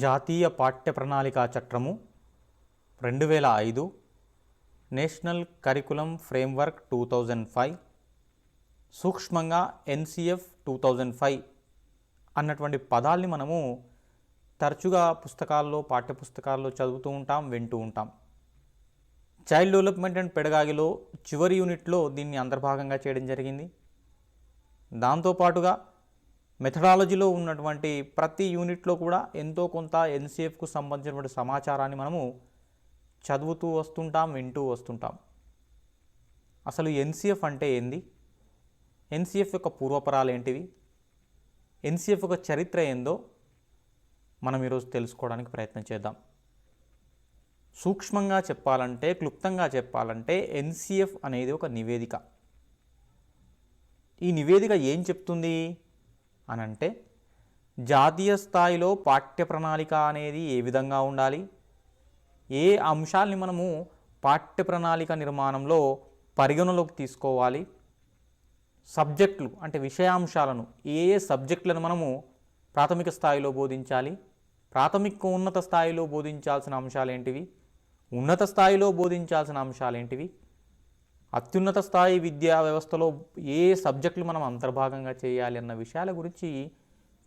జాతీయ పాఠ్య ప్రణాళికా చట్టము 2005, నేషనల్ కరికులం ఫ్రేమ్వర్క్ 2005, సూక్ష్మంగా ఎన్సిఎఫ్ 2005 అన్నటువంటి పదాల్ని మనము తరచుగా పుస్తకాల్లో, పాఠ్యపుస్తకాల్లో చదువుతూ ఉంటాం, వింటూ ఉంటాం. చైల్డ్ డెవలప్మెంట్ అండ్ పెడగాగిలో చివరి యూనిట్లో దీన్ని అంతర్భాగంగా చేయడం జరిగింది. దాంతోపాటుగా మెథడాలజీలో ఉన్నటువంటి ప్రతి యూనిట్లో కూడా ఎంతో కొంత ఎన్సిఎఫ్కు సంబంధించినటువంటి సమాచారాన్ని మనము చదువుతూ వస్తుంటాం, వింటూ వస్తుంటాం. అసలు ఎన్సిఎఫ్ అంటే ఏంది? ఎన్సిఎఫ్ యొక్క పూర్వపరాలు ఏంటివి? ఎన్సిఎఫ్ యొక్క చరిత్ర ఏందో మనం ఈరోజు తెలుసుకోవడానికి ప్రయత్నం చేద్దాం. సూక్ష్మంగా చెప్పాలంటే, క్లుప్తంగా చెప్పాలంటే ఎన్సిఎఫ్ అనేది ఒక నివేదిక. ఈ నివేదిక ఏం చెప్తుంది అనంటే, జాతీయ స్థాయిలో పాఠ్య ప్రణాళిక అనేది ఏ విధంగా ఉండాలి, ఏ అంశాల్ని మనము పాఠ్య ప్రణాళిక నిర్మాణంలో పరిగణలోకి తీసుకోవాలి, సబ్జెక్టులు అంటే విషయాంశాలను, ఏ ఏ సబ్జెక్టులను మనము ప్రాథమిక స్థాయిలో బోధించాలి, ప్రాథమిక ఉన్నత స్థాయిలో బోధించాల్సిన అంశాలు ఏంటివి, ఉన్నత స్థాయిలో బోధించాల్సిన అంశాలు ఏంటివి, అత్యున్నత స్థాయి విద్యా వ్యవస్థలో ఏ సబ్జెక్టులు మనం అంతర్భాగంగా చేయాలి అన్న విషయాల గురించి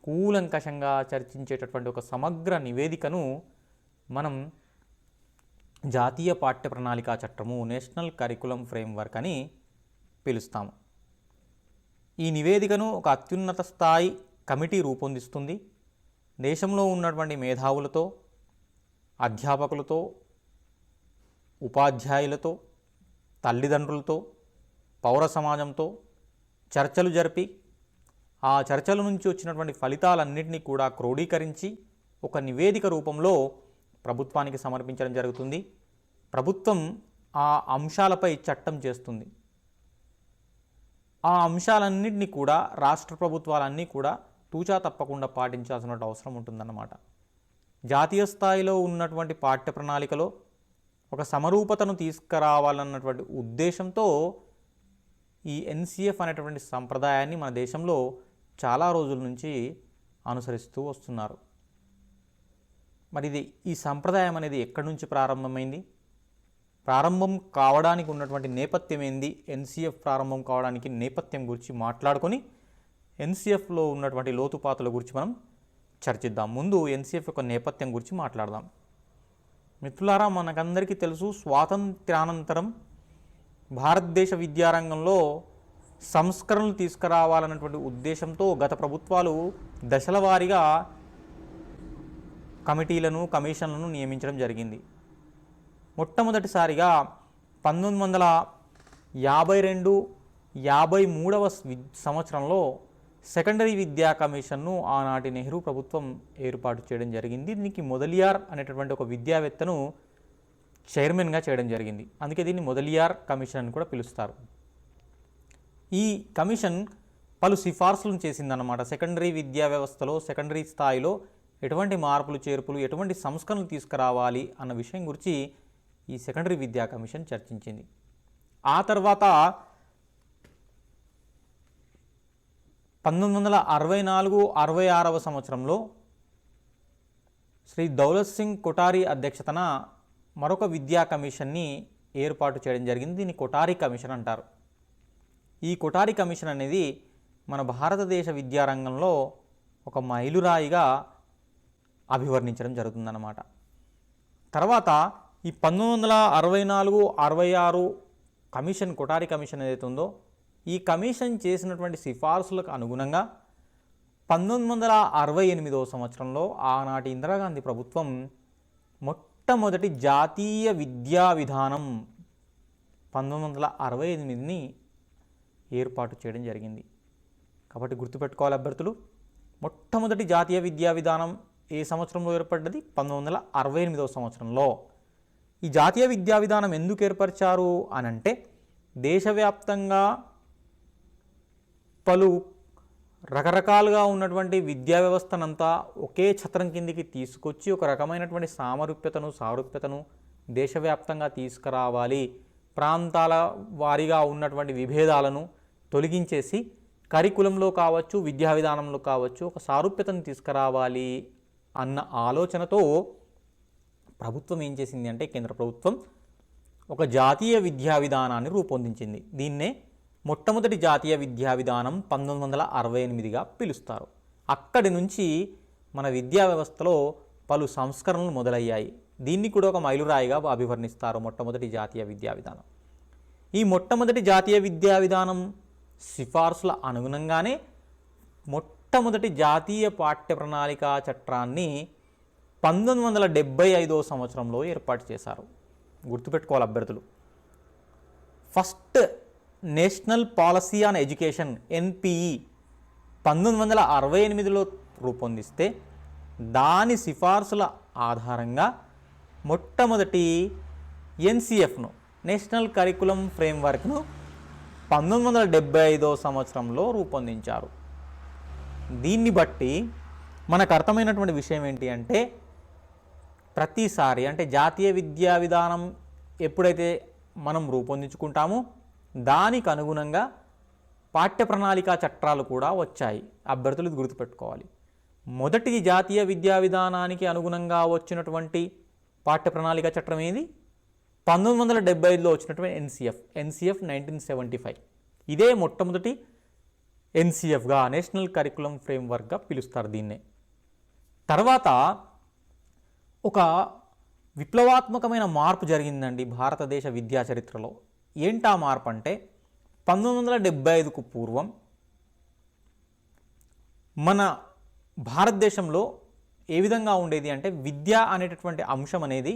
కూలంకషంగా చర్చించేటటువంటి ఒక సమగ్ర నివేదికను మనం జాతీయ పాఠ్య ప్రణాళికా చట్టము, నేషనల్ కరికులం ఫ్రేమ్వర్క్ అని పిలుస్తాము. ఈ నివేదికను ఒక అత్యున్నత స్థాయి కమిటీ రూపొందిస్తుంది. దేశంలో ఉన్నటువంటి మేధావులతో, అధ్యాపకులతో, ఉపాధ్యాయులతో, తల్లిదండ్రులతో, పౌర సమాజంతో చర్చలు జరిపి ఆ చర్చల నుంచి వచ్చినటువంటి ఫలితాలన్నింటినీ కూడా క్రోడీకరించి ఒక నివేదిక రూపంలో ప్రభుత్వానికి సమర్పించడం జరుగుతుంది. ప్రభుత్వం ఆ అంశాలపై చట్టం చేస్తుంది. ఆ అంశాలన్నింటినీ కూడా రాష్ట్ర ప్రభుత్వాలన్నీ కూడా తూచా తప్పకుండా పాటించాల్సిన అవసరం ఉంటుందన్నమాట. జాతీయ స్థాయిలో ఉన్నటువంటి పాఠ్య ప్రణాళికలో ఒక సమరూపతను తీసుకురావాలన్నటువంటి ఉద్దేశంతో ఈ ఎన్సిఎఫ్ అనేటువంటి సంప్రదాయాన్ని మన దేశంలో చాలా రోజుల నుంచి అనుసరిస్తూ వస్తున్నారు. మరి ఈ సంప్రదాయం అనేది ఎక్కడి నుంచి ప్రారంభమైంది, ప్రారంభం కావడానికి ఉన్నటువంటి నేపథ్యం ఏంది, ఎన్సిఎఫ్ ప్రారంభం కావడానికి నేపథ్యం గురించి మాట్లాడుకొని ఎన్సిఎఫ్లో ఉన్నటువంటి లోతుపాతుల గురించి మనం చర్చిద్దాం. ముందు ఎన్సిఎఫ్ యొక్క నేపథ్యం గురించి మాట్లాడదాం. మిత్రులారా, మనకందరికీ తెలుసు, స్వాతంత్ర్యానంతరం భారతదేశ విద్యారంగంలో సంస్కరణలు తీసుకురావాలన్నటువంటి ఉద్దేశంతో గత ప్రభుత్వాలు దశల వారీగా కమిటీలను, కమిషన్లను నియమించడం జరిగింది. మొట్టమొదటిసారిగా 1952-53వ సంవత్సరంలో సెకండరీ విద్యా కమిషన్ను ఆనాటి నెహ్రూ ప్రభుత్వం ఏర్పాటు చేయడం జరిగింది. దీనికి మొదలియార్ అనేటటువంటి ఒక విద్యావేత్తను చైర్మన్గా చేయడం జరిగింది. అందుకే దీన్ని మొదలియార్ కమిషన్ అని కూడా పిలుస్తారు. ఈ కమిషన్ పలు సిఫార్సులను చేసిందన్నమాట. సెకండరీ విద్యా వ్యవస్థలో, సెకండరీ స్థాయిలో ఎటువంటి మార్పులు, చేర్పులు, ఎటువంటి సంస్కరణలు తీసుకురావాలి అన్న విషయం గురించి ఈ సెకండరీ విద్యా కమిషన్ చర్చించింది. ఆ తర్వాత 1964-66వ సంవత్సరంలో శ్రీ దౌలత్ సింగ్ కొఠారి అధ్యక్షతన మరొక విద్యా కమిషన్ని ఏర్పాటు చేయడం జరిగింది. దీన్ని కొఠారి కమిషన్ అంటారు. ఈ కొఠారి కమిషన్ అనేది మన భారతదేశ విద్యారంగంలో ఒక మైలురాయిగా అభివర్ణించడం జరుగుతుందన్నమాట. తర్వాత ఈ 1964-66 కమిషన్, కొఠారి కమిషన్ ఏదైతే ఉందో, ఈ కమిషన్ చేసినటువంటి సిఫార్సులకు అనుగుణంగా 1968వ సంవత్సరంలో ఆనాటి ఇందిరాగాంధీ ప్రభుత్వం మొట్టమొదటి జాతీయ విద్యా విధానం 1968ని ఏర్పాటు చేయడం జరిగింది. కాబట్టి గుర్తుపెట్టుకోవాలి అభ్యర్థులు, మొట్టమొదటి జాతీయ విద్యా విధానం ఏ సంవత్సరంలో ఏర్పడ్డది? 1968వ సంవత్సరంలో. ఈ జాతీయ విద్యా విధానం ఎందుకు ఏర్పరిచారు అనంటే, దేశవ్యాప్తంగా పలు రకరకాలుగా ఉన్నటువంటి విద్యా వ్యవస్థనంతా ఒకే ఛత్రం కిందికి తీసుకొచ్చి ఒక రకమైనటువంటి సారూప్యతను దేశవ్యాప్తంగా తీసుకురావాలి, ప్రాంతాల వారీగా ఉన్నటువంటి విభేదాలను తొలగించేసి కరికులంలో కావచ్చు, విద్యా విధానంలో కావచ్చు ఒక సారూప్యతను తీసుకురావాలి అన్న ఆలోచనతో ప్రభుత్వం ఏం చేసింది అంటే కేంద్ర ప్రభుత్వం ఒక జాతీయ విద్యా విధానాన్ని రూపొందించింది. దీన్నే మొట్టమొదటి జాతీయ విద్యా విధానం 1968గా పిలుస్తారు. అక్కడి నుంచి మన విద్యా వ్యవస్థలో పలు సంస్కరణలు మొదలయ్యాయి. దీన్ని కూడా ఒక మైలురాయిగా అభివర్ణిస్తారు మొట్టమొదటి జాతీయ విద్యా విధానం. ఈ మొట్టమొదటి జాతీయ విద్యా విధానం సిఫార్సుల అనుగుణంగానే మొట్టమొదటి జాతీయ పాఠ్య ప్రణాళికా చట్టాన్ని 1975వ సంవత్సరంలో ఏర్పాటు చేశారు. గుర్తుపెట్టుకోవాలి అభ్యర్థులు. First national policy on education NPE 1968లో రూపొందిస్తే దాని సిఫార్సుల ఆధారంగా మొట్టమొదటి ఎన్సిఎఫ్ను నేషనల్ కరికులం ఫ్రేమ్వర్క్ను 1975వ సంవత్సరంలో రూపొందించారు. దీన్ని బట్టి మనకు అర్థమైనటువంటి విషయం ఏంటి అంటే ప్రతిసారి అంటే జాతీయ విద్యా విధానం ఎప్పుడైతే మనం రూపొందించుకుంటామో దానికి అనుగుణంగా పాఠ్య ప్రణాళికా చట్టాలు కూడా వచ్చాయి. అభ్యర్థులు ఇది గుర్తుపెట్టుకోవాలి. మొదటి జాతీయ విద్యా విధానానికి అనుగుణంగా వచ్చినటువంటి పాఠ్య ప్రణాళికా చట్టం ఏది? 1975లో వచ్చినటువంటి ఎన్సిఎఫ్ 1975. ఇదే మొట్టమొదటి ఎన్సిఎఫ్గా నేషనల్ కరికులం ఫ్రేమ్వర్క్గా పిలుస్తారు దీన్నే. తర్వాత ఒక విప్లవాత్మకమైన మార్పు జరిగిందండి భారతదేశ విద్యా చరిత్రలో. ఏంటా మార్పు అంటే 1975కు పూర్వం మన భారతదేశంలో ఏ విధంగా ఉండేది అంటే విద్య అనేటటువంటి అంశం అనేది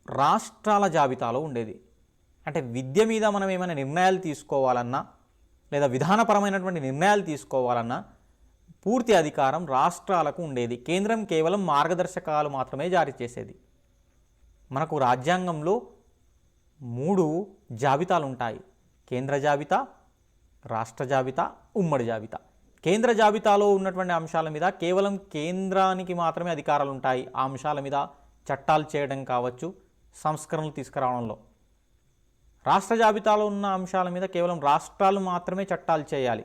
రాష్ట్రాల జాబితాలో ఉండేది. అంటే విద్య మీద మనం ఏమైనా నిర్ణయాలు తీసుకోవాలన్నా లేదా విధానపరమైనటువంటి నిర్ణయాలు తీసుకోవాలన్నా పూర్తి అధికారం రాష్ట్రాలకు ఉండేది. కేంద్రం కేవలం మార్గదర్శకాలు మాత్రమే జారీ చేసేది. మనకు రాజ్యాంగంలో 3 జాబితాలు ఉంటాయి: కేంద్ర జాబితా, రాష్ట్ర జాబితా, ఉమ్మడి జాబితా. కేంద్ర జాబితాలో ఉన్నటువంటి అంశాల మీద కేవలం కేంద్రానికి మాత్రమే అధికారాలు ఉంటాయి. ఆ అంశాల మీద చట్టాలు చేయడం కావచ్చు, సంస్కరణలు తీసుకురావడంలో. రాష్ట్ర జాబితాలో ఉన్న అంశాల మీద కేవలం రాష్ట్రాలు మాత్రమే చట్టాలు చేయాలి.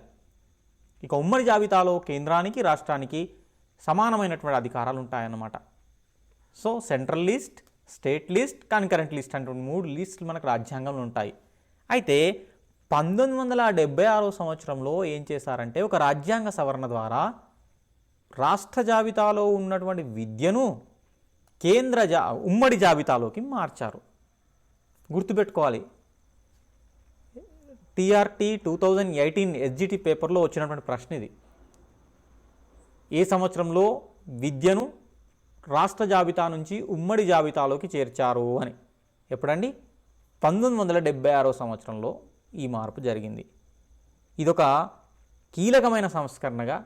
ఇక ఉమ్మడి జాబితాలో కేంద్రానికి రాష్ట్రానికి సమానమైనటువంటి అధికారాలు ఉంటాయన్నమాట. So central list, state list, concurrent list అనేటువంటి 3 లిస్టులు మనకు రాజ్యాంగంలో ఉంటాయి. అయితే 1976వ సంవత్సరంలో ఏం చేశారంటే ఒక రాజ్యాంగ సవరణ ద్వారా రాష్ట్ర జాబితాలో ఉన్నటువంటి విద్యను ఉమ్మడి జాబితాలోకి మార్చారు. గుర్తుపెట్టుకోవాలి. TRT 2018 SGT పేపర్లో వచ్చినటువంటి ప్రశ్న ఇది. ఏ సంవత్సరంలో విద్యను రాష్ట్ర జాబితా నుంచి ఉమ్మడి జాబితాలోకి చేర్చారు అని. ఎప్పుడండి? 1976వ సంవత్సరంలో ఈ మార్పు జరిగింది. ఇదొక కీలకమైన సంస్కరణగా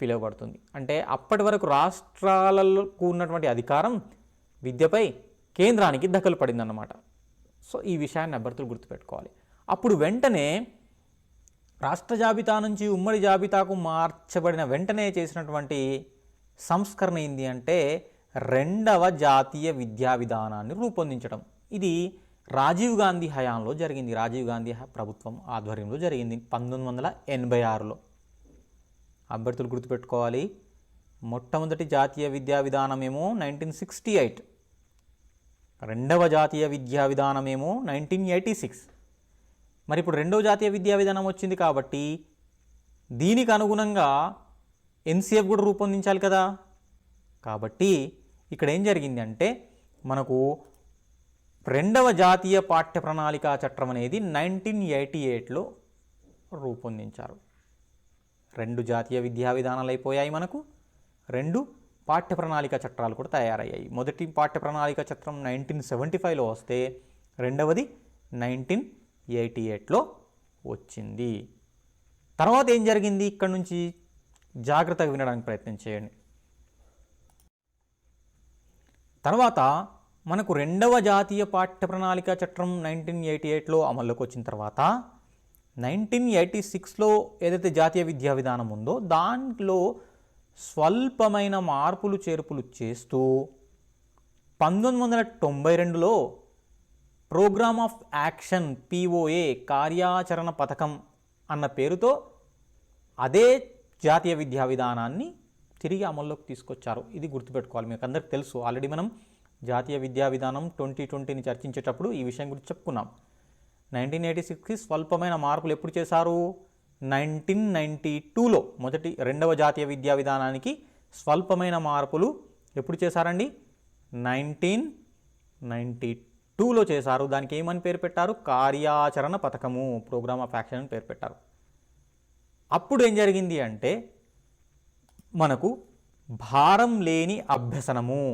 పిలువబడుతుంది. అంటే అప్పటి వరకు రాష్ట్రాలకు ఉన్నటువంటి అధికారం విద్యపై కేంద్రానికి దఖలు పడిందన్నమాట. సో ఈ విషయాన్ని అభ్యర్థులు గుర్తుపెట్టుకోవాలి. అప్పుడు వెంటనే రాష్ట్ర జాబితా నుంచి ఉమ్మడి జాబితాకు మార్చబడిన వెంటనే చేసినటువంటి సంస్కరణ ఏంటి అంటే 2వ జాతీయ విద్యా విధానాన్ని రూపొందించడం. ఇది రాజీవ్ గాంధీ హయాంలో జరిగింది. రాజీవ్ గాంధీ ప్రభుత్వం ఆధ్వర్యంలో జరిగింది 1986లో. అభ్యర్థులు గుర్తుపెట్టుకోవాలి. మొట్టమొదటి జాతీయ విద్యా విధానమేమో 1968, 2వ జాతీయ విద్యా విధానమేమో 1986. మరి ఇప్పుడు 2వ జాతీయ విద్యా విధానం వచ్చింది కాబట్టి దీనికి అనుగుణంగా ఎన్సిఎఫ్ కూడా రూపొందించాలి కదా. కాబట్టి ఇక్కడ ఏం జరిగింది అంటే మనకు 2వ జాతీయ పాఠ్య ప్రణాళికా చట్టం అనేది 1988లో రూపొందించారు. 2 జాతీయ విద్యా విధానాలు అయిపోయాయి. మనకు 2 పాఠ్య ప్రణాళిక చట్టాలు కూడా తయారయ్యాయి. మొదటి పాఠ్య ప్రణాళిక చట్టం 1975లో వస్తే రెండవది 1988లో వచ్చింది. తర్వాత ఏం జరిగింది? ఇక్కడ నుంచి జాగ్రత్తగా వినడానికి ప్రయత్నం చేయండి. తర్వాత మనకు 2వ జాతీయ పాఠ్య ప్రణాళిక చట్టం 1988లో అమల్లోకి వచ్చిన తర్వాత 1986లో ఏదైతే జాతీయ విద్యా విధానం ఉందో దాంట్లో స్వల్పమైన మార్పులు చేర్పులు చేస్తూ 1992లో ప్రోగ్రామ్ ఆఫ్ యాక్షన్ POA కార్యాచరణ పథకం అన్న పేరుతో అదే జాతీయ విద్యా విధానాన్ని తిరిగి అమల్లోకి తీసుకొచ్చారు. ఇది గుర్తుపెట్టుకోవాలి. మీకు అందరికీ తెలుసు, ఆల్రెడీ మనం జాతీయ విద్యా విధానం 2020ని చర్చించేటప్పుడు ఈ విషయం గురించి చెప్పుకున్నాం. 1986కి స్వల్పమైన మార్పులు ఎప్పుడు చేశారు? 1992లో రెండవ జాతీయ విద్యా విధానానికి స్వల్పమైన మార్పులు ఎప్పుడు చేశారండి? 1992లో చేశారు. దానికి ఏమని పేరు పెట్టారు? కార్యాచరణ పథకము, ప్రోగ్రామ్ ఆఫ్ యాక్షన్ అని పేరు పెట్టారు. అప్పుడు ఏం జరిగింది అంటే మనకు భారం లేని అభ్యసనము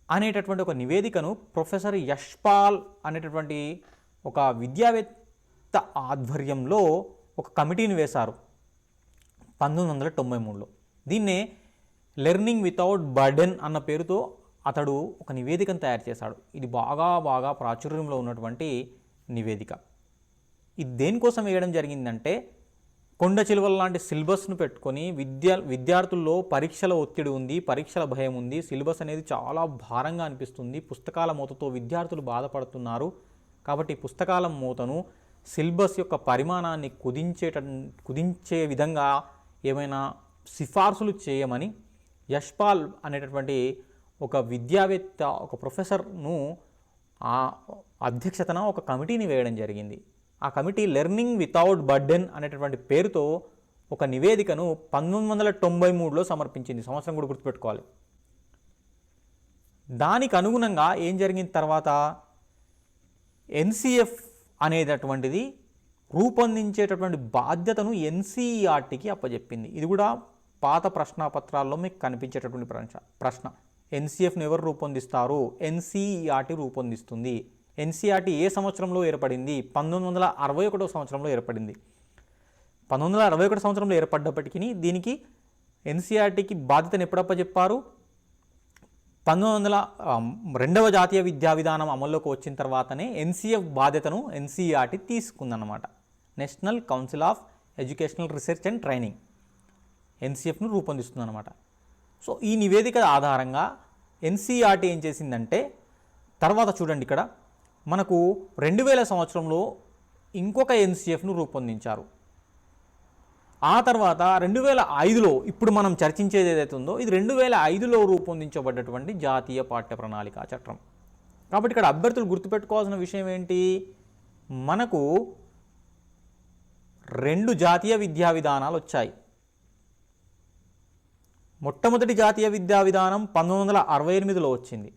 అనేటటువంటి ఒక నివేదికను ప్రొఫెసర్ యశ్పాల్ అనేటటువంటి ఒక విద్యావేత్త ఆధ్వర్యంలో ఒక కమిటీని వేశారు 1993లో. దీన్నే లెర్నింగ్ వితౌట్ బర్డెన్ అన్న పేరుతో అతడు ఒక నివేదికను తయారు చేశాడు. ఇది బాగా ప్రాచుర్యంలో ఉన్నటువంటి నివేదిక. ఇది దేనికోసం వేయడం జరిగిందంటే కొండ చిలువల లాంటి సిలబస్ను పెట్టుకొని విద్యార్థుల్లో పరీక్షల ఒత్తిడి ఉంది, పరీక్షల భయం ఉంది, సిలబస్ అనేది చాలా భారంగా అనిపిస్తుంది, పుస్తకాల మూతతో విద్యార్థులు బాధపడుతున్నారు. కాబట్టి పుస్తకాల మూతను, సిలబస్ యొక్క పరిమాణాన్ని కుదించే విధంగా ఏమైనా సిఫార్సులు చేయమని యశ్పాల్ అనేటటువంటి ఒక విద్యావేత్త, ఒక ప్రొఫెసర్ను ఆ అధ్యక్షతన ఒక కమిటీని వేయడం జరిగింది. ఆ కమిటీ లెర్నింగ్ వితౌట్ బర్డెన్ అనేటటువంటి పేరుతో ఒక నివేదికను 1993లో సమర్పించింది. సంవత్సరం కూడా గుర్తుపెట్టుకోవాలి. దానికి అనుగుణంగా ఏం జరిగింది తర్వాత? ఎన్సిఎఫ్ అనేటటువంటిది రూపొందించేటటువంటి బాధ్యతను ఎన్సీఈఆర్టీకి అప్పచెప్పింది. ఇది కూడా పాత ప్రశ్నాపత్రాల్లో మీకు కనిపించేటటువంటి ప్రశ్న. ఎన్సిఎఫ్ను ఎవరు రూపొందిస్తారు? ఎన్సీఈఆర్టీ రూపొందిస్తుంది. ఎన్సీఆర్టీ ఏ సంవత్సరంలో ఏర్పడింది? 1961 సంవత్సరంలో ఏర్పడింది. 1961 సంవత్సరంలో ఏర్పడ్డప్పటికీ దీనికి ఎన్సీఆర్టీకి బాధ్యతను ఎప్పుడు అప్పచెప్పారు? 1902వ జాతీయ విద్యా విధానం అమల్లోకి వచ్చిన తర్వాతనే ఎన్సీఎఫ్ బాధ్యతను ఎన్సీఆర్టీ తీసుకుందన్నమాట. National council of educational research and training ఎన్సీఎఫ్ను రూపొందిస్తుందన్నమాట. సో ఈ నివేదిక ఆధారంగా ఎన్సీఆర్టీ ఏం చేసిందంటే, తర్వాత చూడండి ఇక్కడ మనకు 2000 సంవత్సరంలో ఇంకొక ఎన్సీఎఫ్ను రూపొందించారు. ఆ తర్వాత 2005లో ఇప్పుడు మనం చర్చించేది ఏదైతే ఉందో ఇది 2005లో రూపొందించబడ్డటువంటి జాతీయ పాఠ్య ప్రణాళిక చట్టం. కాబట్టి ఇక్కడ అభ్యర్థులు గుర్తుపెట్టుకోవాల్సిన విషయం ఏంటి? మనకు 2 జాతీయ విద్యా విధానాలు వచ్చాయి. మొట్టమొదటి జాతీయ విద్యా విధానం 1968లో వచ్చింది.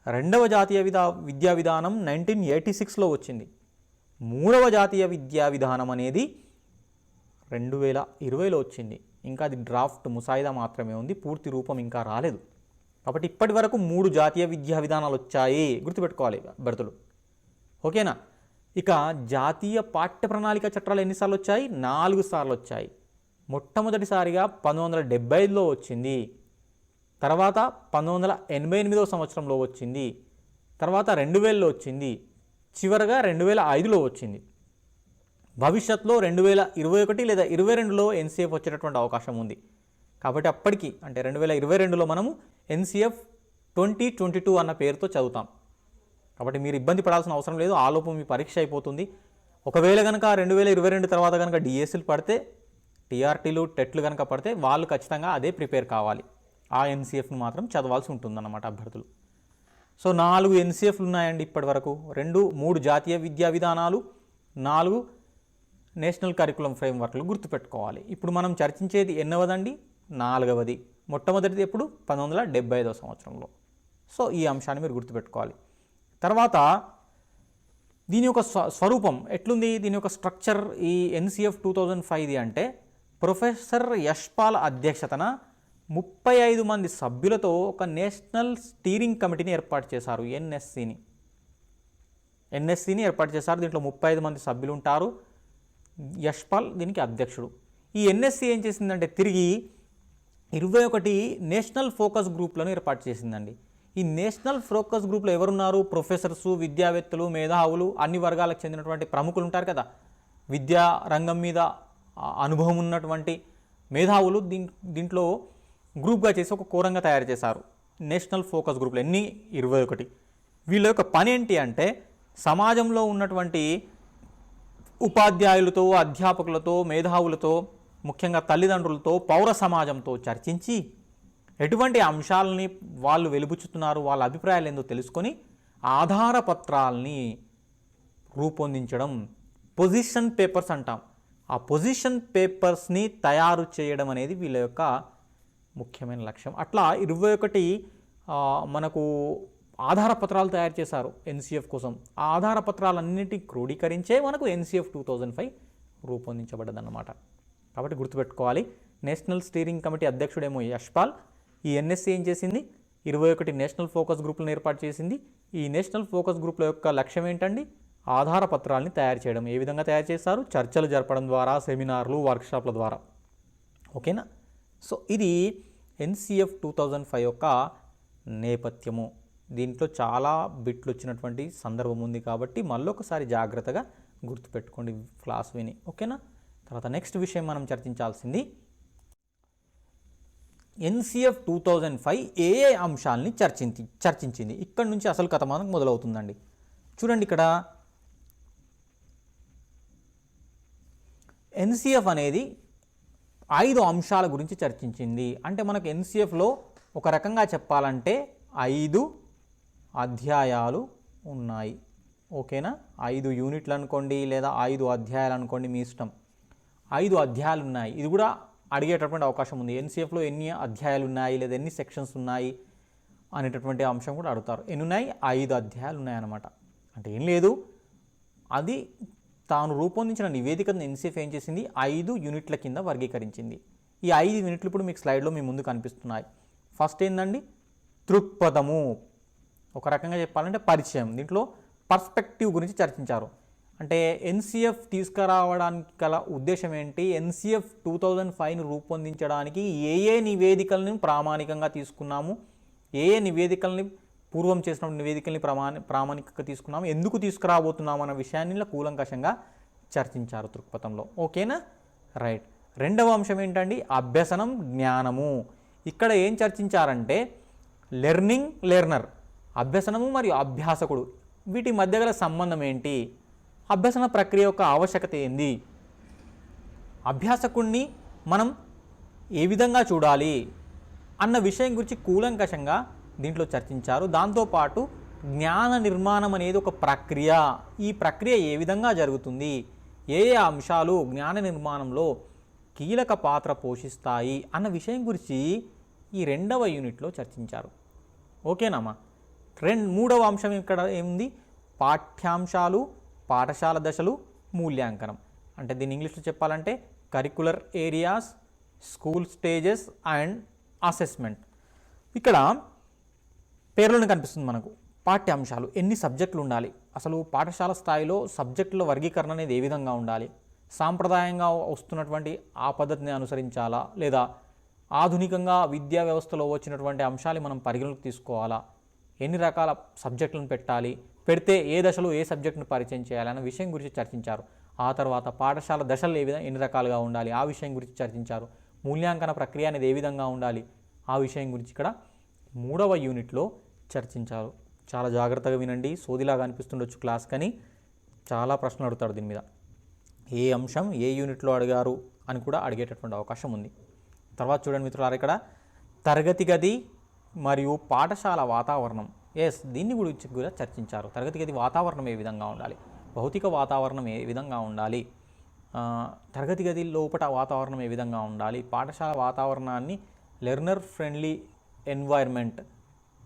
రెండవ జాతీయ విద్యా విధానం 1986లో వచ్చింది. మూడవ జాతీయ విద్యా విధానం అనేది 2020లో వచ్చింది. ఇంకా అది డ్రాఫ్ట్ ముసాయిదా మాత్రమే ఉంది, పూర్తి రూపం ఇంకా రాలేదు. కాబట్టి ఇప్పటి వరకు 3 జాతీయ విద్యా విధానాలు వచ్చాయి, గుర్తుపెట్టుకోవాలి అభ్యర్థులు. ఓకేనా? ఇక జాతీయ పాఠ్య ప్రణాళిక చట్టాలు ఎన్నిసార్లు వచ్చాయి? 4 సార్లు వచ్చాయి. మొట్టమొదటిసారిగా 1975లో వచ్చింది, తర్వాత 1988వ సంవత్సరంలో వచ్చింది, తర్వాత 2000లో వచ్చింది, చివరగా 2005లో వచ్చింది. భవిష్యత్తులో 2021 లేదా 2022లో ఎన్సీఎఫ్ వచ్చేటటువంటి అవకాశం ఉంది. కాబట్టి అప్పటికి అంటే 2022లో మనము ఎన్సీఎఫ్ 2022 అన్న పేరుతో చదువుతాం. కాబట్టి మీరు ఇబ్బంది పడాల్సిన అవసరం లేదు, ఆలోపు మీ పరీక్ష అయిపోతుంది. ఒకవేళ కనుక 2022 తర్వాత కనుక డిఎస్సీలు పడితే, టీఆర్టీలు టెట్లు కనుక పడితే వాళ్ళు ఖచ్చితంగా అదే ప్రిపేర్ కావాలి. ఆ ఎన్సీఎఫ్ను మాత్రం చదవాల్సి ఉంటుందన్నమాట అభ్యర్థులు. సో 4 ఎన్సీఎఫ్లు ఉన్నాయండి ఇప్పటి వరకు. 3 జాతీయ విద్యా విధానాలు, 4 నేషనల్ కరికులం ఫ్రేమ్వర్క్లు గుర్తుపెట్టుకోవాలి. ఇప్పుడు మనం చర్చించేది ఎన్నవదండి? 4వది. మొట్టమొదటిది ఎప్పుడు? 1975వ సంవత్సరంలో. సో ఈ అంశాన్ని మీరు గుర్తుపెట్టుకోవాలి. తర్వాత దీని యొక్క స్వరూపం ఎట్లుంది? దీని యొక్క స్ట్రక్చర్ ఈ ఎన్సీఎఫ్ 2005 అంటే ప్రొఫెసర్ యశ్పాల్ అధ్యక్షతన 35 మంది సభ్యులతో ఒక నేషనల్ స్టీరింగ్ కమిటీని ఏర్పాటు చేశారు. ఎన్ఎస్సిని ఏర్పాటు చేశారు. దీంట్లో 35 మంది సభ్యులు ఉంటారు. యశ్పాల్ దీనికి అధ్యక్షుడు. ఈ ఎన్ఎస్సి ఏం చేసిందంటే తిరిగి 21 నేషనల్ ఫోకస్ గ్రూప్లను ఏర్పాటు చేసిందండి. ఈ నేషనల్ ఫోకస్ గ్రూప్లో ఎవరున్నారు? ప్రొఫెసర్సు, విద్యావేత్తలు, మేధావులు, అన్ని వర్గాలకు చెందినటువంటి ప్రముఖులు ఉంటారు కదా, విద్యా రంగం మీద అనుభవం ఉన్నటువంటి మేధావులు దీంట్లో గ్రూప్గా చేసి ఒక కోరంగా తయారు చేశారు. నేషనల్ ఫోకస్ గ్రూప్లు 21. వీళ్ళ యొక్క పని ఏంటి అంటే సమాజంలో ఉన్నటువంటి ఉపాధ్యాయులతో, అధ్యాపకులతో, మేధావులతో ముఖ్యంగా తల్లిదండ్రులతో పౌర సమాజంతో చర్చించి ఎటువంటి అంశాలని వాళ్ళు వెలుబుచ్చుతున్నారు, వాళ్ళ అభిప్రాయాలు ఏందో తెలుసుకొని ఆధార పత్రాలని రూపొందించడం, పొజిషన్ పేపర్స్ అంటాం. ఆ పొజిషన్ పేపర్స్ని తయారు చేయడం అనేది వీళ్ళ యొక్క ముఖ్యమైన లక్ష్యం. అట్లా 21 మనకు ఆధార పత్రాలు తయారు చేశారు ఎన్సిఎఫ్ కోసం. ఆ ఆధార పత్రాలన్నింటినీ క్రోడీకరించే మనకు ఎన్సిఎఫ్ 2005 రూపొందించబడ్డదన్నమాట. కాబట్టి గుర్తుపెట్టుకోవాలి. నేషనల్ స్టీరింగ్ కమిటీ అధ్యక్షుడేమో యశ్పాల్. ఈ ఎన్ఎస్సి ఏం చేసింది, 21 నేషనల్ ఫోకస్ గ్రూపులను ఏర్పాటు చేసింది. ఈ నేషనల్ ఫోకస్ గ్రూపుల యొక్క లక్ష్యం ఏంటండి, ఆధార పత్రాలని తయారు చేయడం. ఏ విధంగా తయారు చేస్తారు, చర్చలు జరపడం ద్వారా, సెమినార్లు, వర్క్షాప్ల ద్వారా. ఓకేనా. సో ఇది ఎన్సిఎఫ్ 2005 యొక్క నేపథ్యము. దీంట్లో చాలా బిట్లు వచ్చినటువంటి సందర్భం ఉంది కాబట్టి మళ్ళొకసారి జాగ్రత్తగా గుర్తుపెట్టుకోండి క్లాస్ విని. ఓకేనా. తర్వాత నెక్స్ట్ విషయం మనం చర్చించాల్సింది ఎన్సిఎఫ్ 2005 ఏ ఏ అంశాలని చర్చించింది. ఇక్కడ నుంచి అసలు కథ మనకు మొదలవుతుందండి. చూడండి, ఇక్కడ ఎన్సిఎఫ్ అనేది 5 అంశాల గురించి చర్చించింది. అంటే మనకు ఎన్సిఎఫ్లో ఒక రకంగా చెప్పాలంటే 5 అధ్యాయాలు ఉన్నాయి. ఓకేనా. 5 యూనిట్లు అనుకోండి లేదా 5 అధ్యాయాలు అనుకోండి, మీ ఇష్టం. 5 అధ్యాయాలు ఉన్నాయి. ఇది కూడా అడిగేటటువంటి అవకాశం ఉంది. ఎన్సిఎఫ్లో ఎన్ని అధ్యాయాలు ఉన్నాయి లేదా ఎన్ని సెక్షన్స్ ఉన్నాయి అనేటటువంటి అంశం కూడా అడుగుతారు. ఎన్ని ఉన్నాయి, 5 అధ్యాయాలు ఉన్నాయన్నమాట. అంటే ఏం లేదు, అది తాను రూపొందించిన నివేదికను ఎన్సిఎఫ్ ఏం చేసింది, 5 యూనిట్ల కింద వర్గీకరించింది. ఈ 5 యూనిట్లు ఇప్పుడు మీకు స్లైడ్లో మీ ముందు కనిపిస్తున్నాయి. ఫస్ట్ ఏందండి, దృక్పథము. ఒక రకంగా చెప్పాలంటే పరిచయం. దీంట్లో పర్స్పెక్టివ్ గురించి చర్చించారు. అంటే ఎన్సిఎఫ్ తీసుకురావడానికి గల ఉద్దేశం ఏంటి, ఎన్సిఎఫ్ 2005ను రూపొందించడానికి ఏ ఏ నివేదికలను ప్రామాణికంగా తీసుకున్నాము, ఏ ఏ నివేదికల్ని పూర్వం చేసిన నివేదికల్ని ప్రామాణికంగా తీసుకున్నాము, ఎందుకు తీసుకురాబోతున్నాము అన్న విషయాన్ని కూలంకషంగా చర్చించారు దృక్పథంలో. ఓకేనా. రైట్. రెండవ అంశం ఏంటండి, అభ్యసనం, జ్ఞానము. ఇక్కడ ఏం చర్చించారంటే లెర్నింగ్, లెర్నర్, అభ్యసనము మరియు అభ్యాసకుడు, వీటి మధ్య గల సంబంధం ఏంటి, అభ్యసన ప్రక్రియ యొక్క ఆవశ్యకత ఏంది, అభ్యాసకుడిని మనం ఏ విధంగా చూడాలి అన్న విషయం గురించి కూలంకషంగా దీంట్లో చర్చించారు. దాంతోపాటు జ్ఞాన నిర్మాణం అనేది ఒక ప్రక్రియ, ఈ ప్రక్రియ ఏ విధంగా జరుగుతుంది, ఏ ఏ అంశాలు జ్ఞాన నిర్మాణంలో కీలక పాత్ర పోషిస్తాయి అన్న విషయం గురించి ఈ 2వ యూనిట్లో చర్చించారు. ఓకేనామా. మూడవ అంశం ఇక్కడ ఏముంది, పాఠ్యాంశాలు, పాఠశాల దశలు, మూల్యాంకనం. అంటే దీన్ని ఇంగ్లీష్లో చెప్పాలంటే curricular areas, school stages and assessment. ఇక్కడ పేర్లోనే కనిపిస్తుంది మనకు పాఠ్యాంశాలు. ఎన్ని సబ్జెక్టులు ఉండాలి, అసలు పాఠశాల స్థాయిలో సబ్జెక్టుల వర్గీకరణ అనేది ఏ విధంగా ఉండాలి, సాంప్రదాయంగా వస్తున్నటువంటి ఆ పద్ధతిని అనుసరించాలా లేదా ఆధునికంగా విద్యా వ్యవస్థలో వచ్చినటువంటి అంశాలు మనం పరిగణలోకి తీసుకోవాలా, ఎన్ని రకాల సబ్జెక్టులను పెట్టాలి, పెడితే ఏ దశలో ఏ సబ్జెక్టును పరిచయం చేయాలి అన్న విషయం గురించి చర్చించారు. ఆ తర్వాత పాఠశాల దశలు ఎన్ని రకాలుగా ఉండాలి ఆ విషయం గురించి చర్చించారు. మూల్యాంకన ప్రక్రియ అనేది ఏ విధంగా ఉండాలి ఆ విషయం గురించి ఇక్కడ 3వ యూనిట్లో చర్చించారు. చాలా జాగ్రత్తగా వినండి. సోదిలాగా అనిపిస్తుండొచ్చు క్లాస్, కానీ చాలా ప్రశ్నలు అడుగుతాడు దీని మీద. ఏ అంశం ఏ యూనిట్లో అడిగారు అని కూడా అడిగేటటువంటి అవకాశం ఉంది. తర్వాత చూడండి మిత్రులారా, ఇక్కడ తరగతి గది మరియు పాఠశాల వాతావరణం. దీన్ని గురించి కూడా చర్చించారు. తరగతి గది వాతావరణం ఏ విధంగా ఉండాలి, భౌతిక వాతావరణం ఏ విధంగా ఉండాలి, తరగతి గది లోపల వాతావరణం ఏ విధంగా ఉండాలి, పాఠశాల వాతావరణాన్ని లెర్నర్ ఫ్రెండ్లీ ఎన్వైర్న్మెంట్,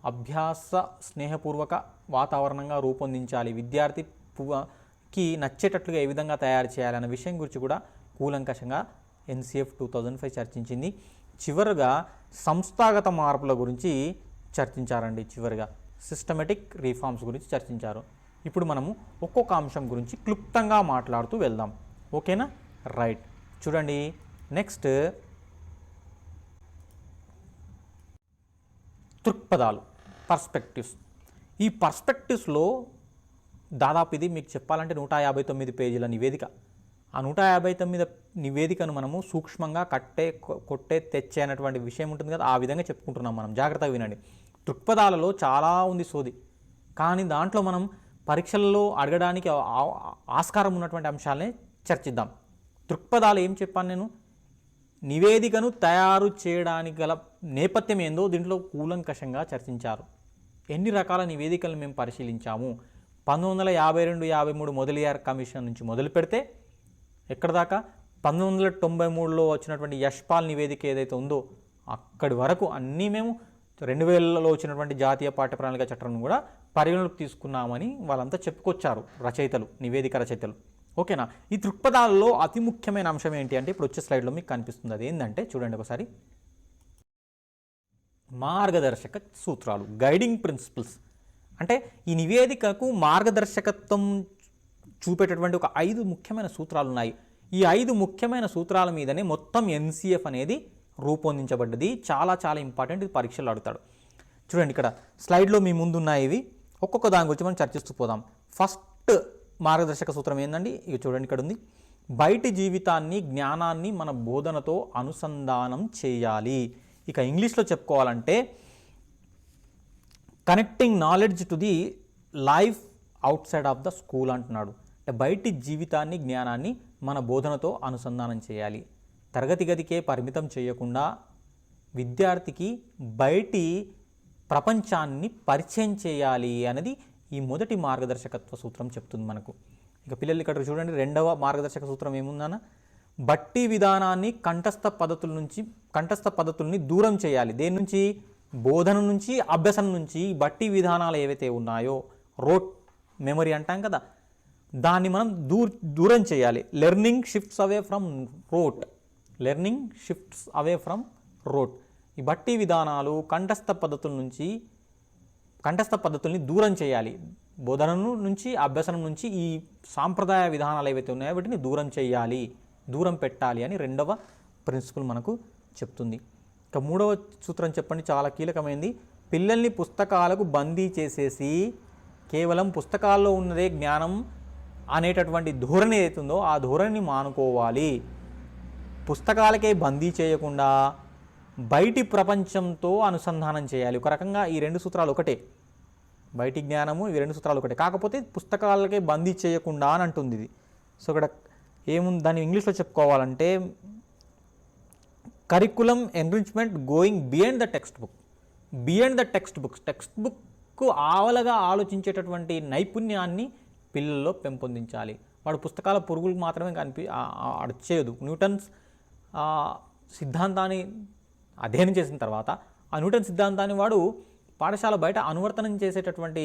అభ్యాస స్నేహపూర్వక వాతావరణంగా రూపొందించాలి, విద్యార్థికి నచ్చేటట్లుగా ఏ విధంగా తయారు చేయాలన్న విషయం గురించి కూడా కూలంకషంగా ఎన్సిఎఫ్ 2005 చర్చించింది. చివరిగా సంస్థాగత మార్పుల గురించి చర్చించారండి. చివరిగా సిస్టమేటిక్ రిఫార్మ్స్ గురించి చర్చించారు. ఇప్పుడు మనము ఒక్కొక్క అంశం గురించి క్లుప్తంగా మాట్లాడుతూ వెళ్దాం. ఓకేనా. రైట్. చూడండి, నెక్స్ట్ దృక్పథాలు, పర్స్పెక్టివ్స్. ఈ పర్స్పెక్టివ్స్లో దాదాపు ఇది మీకు చెప్పాలంటే 159 పేజీల నివేదిక. ఆ 159 నివేదికను మనము సూక్ష్మంగా కొట్టే తెచ్చే అనేటువంటి విషయం ఉంటుంది కదా, ఆ విధంగా చెప్పుకుంటున్నాం మనం. జాగ్రత్తగా వినండి. దృక్పథాలలో చాలా ఉంది సోది, కానీ దాంట్లో మనం పరీక్షల్లో అడగడానికి ఆస్కారం ఉన్నటువంటి అంశాలనే చర్చిద్దాం. దృక్పథాలు ఏం చెప్పాను నేను, నివేదికను తయారు చేయడానికి గల నేపథ్యం ఏందో దీంట్లో కూలంకషంగా చర్చించారు. ఎన్ని రకాల నివేదికలను మేము పరిశీలించాము? 1952-53 మొదలియార్ కమిషన్ నుంచి మొదలు పెడితే ఎక్కడ దాకా 1993లో వచ్చినటువంటి యశ్పాల్ నివేదిక ఏదైతే ఉందో అక్కడి వరకు అన్నీ మేము 2000లో వచ్చినటువంటి జాతీయ పాఠ్య ప్రణాళిక చట్టం కూడా పరిగణలోకి తీసుకున్నామని వాళ్ళంతా చెప్పుకొచ్చారు రచయితలు, నివేదిక రచయితలు. ఓకేనా? ఈ దృక్పథాలలో అతి ముఖ్యమైన అంశం ఏంటి అంటే ఇప్పుడు వచ్చే స్లైడ్లో మీకు కనిపిస్తుంది. అది ఏంటంటే చూడండి ఒకసారి, మార్గదర్శక సూత్రాలు, గైడింగ్ ప్రిన్సిపల్స్. అంటే ఈ నివేదికకు మార్గదర్శకత్వం చూపేటటువంటి ఒక 5 ముఖ్యమైన సూత్రాలు ఉన్నాయి. ఈ 5 ముఖ్యమైన సూత్రాల మీదనే మొత్తం ఎన్సిఎఫ్ అనేది రూపొందించబడ్డది. చాలా చాలా ఇంపార్టెంట్, ఇది పరీక్షలు అడుగుతాడు. చూడండి ఇక్కడ స్లైడ్లో మీ ముందున్నాయి ఇవి. ఒక్కొక్క దాని గురించి మనం చర్చిస్తూ పోదాం. ఫస్ట్ మార్గదర్శక సూత్రం ఏంటండి? ఇక చూడండి ఇక్కడ ఉంది, బయటి జీవితాన్ని జ్ఞానాన్ని మన బోధనతో అనుసంధానం చేయాలి. ఇక ఇంగ్లీష్లో చెప్పుకోవాలంటే connecting knowledge to the life out side of the school అంటున్నాడు. అంటే బయటి జీవితాన్ని జ్ఞానాన్ని మన బోధనతో అనుసంధానం చేయాలి. తరగతి గదికే పరిమితం చేయకుండా విద్యార్థికి బయటి ప్రపంచాన్ని పరిచయం చేయాలి అనేది ఈ మొదటి మార్గదర్శకత్వ సూత్రం చెప్తుంది మనకు. ఇక పిల్లలు ఇక్కడ చూడండి, రెండవ మార్గదర్శక సూత్రం ఏముందన్న, బట్టి విధానాన్ని కంఠస్థ పద్ధతుల్ని దూరం చేయాలి. దేని నుంచి? బోధన నుంచి, అభ్యసనం నుంచి. బట్టి విధానాలు ఏవైతే ఉన్నాయో, రోట్ మెమరీ అంటాం కదా, దాన్ని మనం దూరం చేయాలి. Learning shifts away from wrote. ఈ బట్టి విధానాలు, కంఠస్థ పద్ధతుల్ని దూరం చేయాలి. బోధన నుంచి, అభ్యసనం నుంచి ఈ సాంప్రదాయ విధానాలు ఏవైతే ఉన్నాయో వీటిని దూరం పెట్టాలి అని రెండవ ప్రిన్సిపల్ మనకు చెప్తుంది. ఇక మూడవ సూత్రం చెప్పండి, చాలా కీలకమైనది. పిల్లల్ని పుస్తకాలకు బందీ చేసేసి కేవలం పుస్తకాల్లో ఉన్నదే జ్ఞానం అనేటటువంటి ధోరణి ఏదైతుందో ఆ ధోరణిని మానుకోవాలి. పుస్తకాలకే బందీ చేయకుండా బయటి ప్రపంచంతో అనుసంధానం చేయాలి. ఒక రకంగా ఈ 2 సూత్రాలు ఒకటే, బయటి జ్ఞానము, ఇవి 2 సూత్రాలు ఒకటే, కాకపోతే పుస్తకాలకే బందీ చేయకుండా అని అంటుంది ఇది. సో ఇక్కడ ఏముంది, దాన్ని ఇంగ్లీష్లో చెప్పుకోవాలంటే curriculum enrichment going beyond the textbook ఆవలగా ఆలోచించేటటువంటి నైపుణ్యాన్ని పిల్లల్లో పెంపొందించాలి. వాడు పుస్తకాల పురుగులకు మాత్రమే అడచేయదు. న్యూటన్స్ సిద్ధాంతాన్ని అధ్యయనం చేసిన తర్వాత ఆ న్యూటన్ సిద్ధాంతాన్ని వాడు పాఠశాల బయట అనువర్తనం చేసేటటువంటి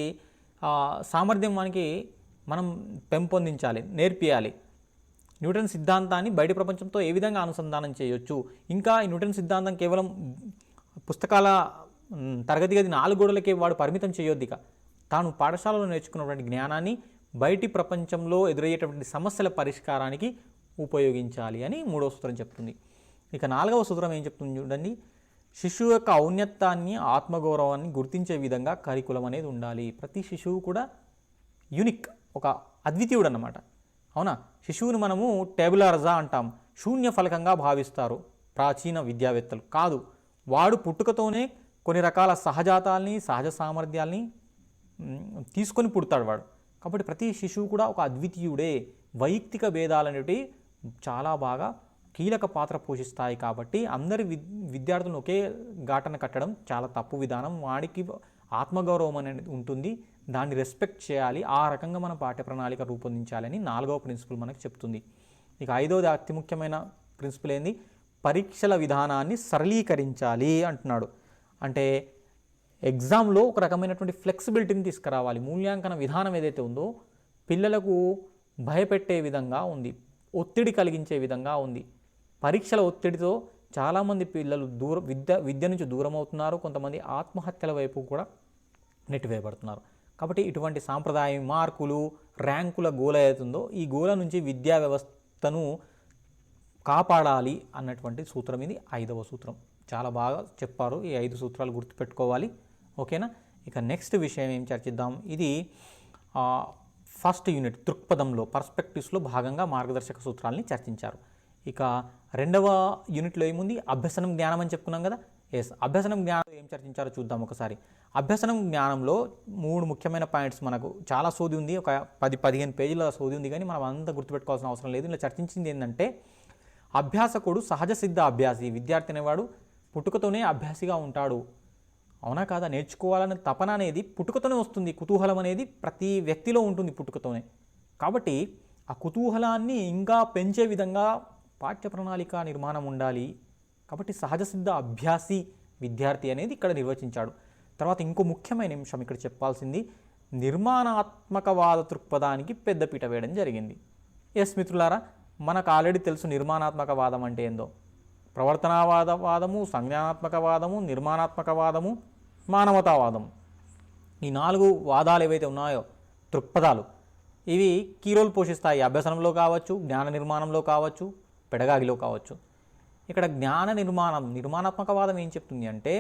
సామర్థ్యం మనకి మనం పెంపొందించాలి, నేర్పియాలి. న్యూటన్ సిద్ధాంతాన్ని బయట ప్రపంచంతో ఏ విధంగా అనుసంధానం చేయొచ్చు, ఇంకా ఈ న్యూటన్ సిద్ధాంతం కేవలం పుస్తకాల తరగతి గది 4 గోడలకే వాడు పరిమితం చేయొద్దు. ఇక తాను పాఠశాలలో నేర్చుకున్నటువంటి జ్ఞానాన్ని బయటి ప్రపంచంలో ఎదురయ్యేటటువంటి సమస్యల పరిష్కారానికి ఉపయోగించాలి అని మూడవ సూత్రం చెప్తుంది. ఇక 4వ సూత్రం ఏం చెప్తుంది చూడండి, శిశువు యొక్క ఔన్నత్యాన్ని, ఆత్మగౌరవాన్ని గుర్తించే విధంగా కరికులం అనేది ఉండాలి. ప్రతి శిశువు కూడా యూనిక్, ఒక అద్వితీయుడు అన్నమాట. అవునా? శిశువుని మనము టేబులా రజా అంటాం, శూన్య ఫలకంగా భావిస్తారు ప్రాచీన విద్యావేత్తలు. కాదు, వాడు పుట్టుకతోనే కొన్ని రకాల సహజాతాల్ని, సహజ సామర్థ్యాల్ని తీసుకొని పుడతాడు వాడు. కాబట్టి ప్రతి శిశువు కూడా ఒక అద్వితీయుడే. వైయక్తిక భేదాలు అనేవి చాలా బాగా కీలక పాత్ర పోషిస్తాయి. కాబట్టి అందరి విద్యార్థులను ఒకే ఘాటన కట్టడం చాలా తప్పు విధానం. వాడికి ఆత్మగౌరవం అనేది ఉంటుంది, దాన్ని రెస్పెక్ట్ చేయాలి. ఆ రకంగా మన పాఠ్య ప్రణాళిక రూపొందించాలని 4వ ప్రిన్సిపల్ మనకు చెప్తుంది. ఇక 5వది అతి ముఖ్యమైన ప్రిన్సిపల్ ఏంది, పరీక్షల విధానాన్ని సరళీకరించాలి అంటున్నాడు. అంటే ఎగ్జామ్లో ఒక రకమైనటువంటి ఫ్లెక్సిబిలిటీని తీసుకురావాలి. మూల్యాంకన విధానం ఏదైతే ఉందో పిల్లలకు భయపెట్టే విధంగా ఉంది, ఒత్తిడి కలిగించే విధంగా ఉంది. పరీక్షల ఒత్తిడితో చాలామంది పిల్లలు విద్య నుంచి దూరం అవుతున్నారు, కొంతమంది ఆత్మహత్యల వైపు కూడా నెట్టివేయబడుతున్నారు. కాబట్టి ఇటువంటి సాంప్రదాయ మార్కులు, ర్యాంకుల గోల అవుతుందో ఈ గోల నుంచి విద్యా వ్యవస్థను కాపాడాలి అన్నటువంటి సూత్రం ఇది 5వ సూత్రం. చాలా బాగా చెప్పారు, ఈ 5 సూత్రాలు గుర్తుపెట్టుకోవాలి. ఓకేనా? ఇక నెక్స్ట్ విషయం ఏం చర్చిద్దాం, ఇది ఫస్ట్ యూనిట్ దృక్పథంలో పర్స్పెక్టివ్స్లో భాగంగా మార్గదర్శక సూత్రాలని చర్చించారు. ఇక 2వ యూనిట్లో ఏముంది, అభ్యసనం జ్ఞానం అని చెప్పుకున్నాం కదా. అభ్యసనం జ్ఞానం ఏం చర్చించారో చూద్దాం ఒకసారి. అభ్యసనం జ్ఞానంలో 3 ముఖ్యమైన పాయింట్స్, మనకు చాలా సోది ఉంది, ఒక 10-15 పేజీల సోది ఉంది, కానీ మనం అంతా గుర్తుపెట్టుకోవాల్సిన అవసరం లేదు. ఇలా చర్చించింది ఏంటంటే అభ్యాసకుడు సహజ సిద్ధ అభ్యాసి. విద్యార్థి అనేవాడు పుట్టుకతోనే అభ్యాసిగా ఉంటాడు. అవునా కాదా? నేర్చుకోవాలనే తపన అనేది పుట్టుకతోనే వస్తుంది. కుతూహలం అనేది ప్రతి వ్యక్తిలో ఉంటుంది పుట్టుకతోనే. కాబట్టి ఆ కుతూహలాన్ని ఇంకా పెంచే విధంగా పాఠ్య ప్రణాళిక నిర్మాణం ఉండాలి. కాబట్టి సహజ సిద్ధ అభ్యాసి విద్యార్థి అనేది ఇక్కడ నిర్వచించాడు. తర్వాత ఇంకో ముఖ్యమైన అంశం ఇక్కడ చెప్పాల్సింది, నిర్మాణాత్మకవాద దృక్పథానికి పెద్దపీట వేయడం జరిగింది. ఎస్ మిత్రులారా, మనకు ఆల్రెడీ తెలుసు నిర్మాణాత్మకవాదం అంటే ఏందో. ప్రవర్తనావాదము, సంజ్ఞానాత్మకవాదము, నిర్మాణాత్మకవాదము, మానవతావాదం, ఈ 4 వాదాలు ఏవైతే ఉన్నాయో దృక్పథాలు, ఇవి కీ రోల్ పోషిస్తాయి. అభ్యసనంలో కావచ్చు, జ్ఞాన నిర్మాణంలో కావచ్చు, పెడగాగిలో కావచ్చు. ఇక్కడ నిర్మాణాత్మకవాదం ఏం చెప్తుంది అంటే,